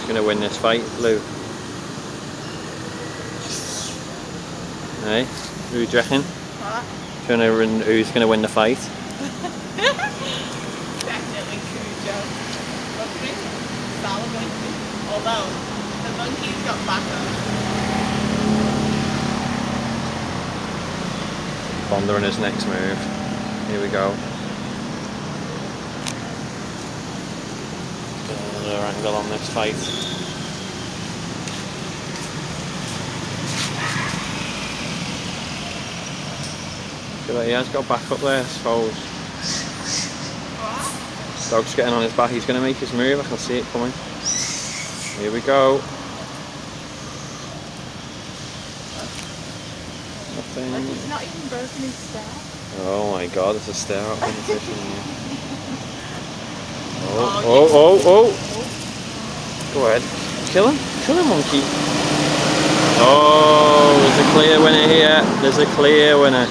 going to win this fight, Lou? Hey, who do you reckon? What? Who's going to win the fight? Definitely Cujo. Monkey? Solid monkey. Although, the monkey's got backup. Pondering his next move. Here we go. Get another angle on this fight. Feel like he has got back up there, I suppose. What? Dog's getting on his back, he's going to make his move, I can see it coming. Here we go. Nothing. Like he's not even broken his stare. Oh my god, it's a stare out competition here. Oh. Oh. Go ahead. Kill him, monkey. Oh, there's a clear winner here. There's a clear winner.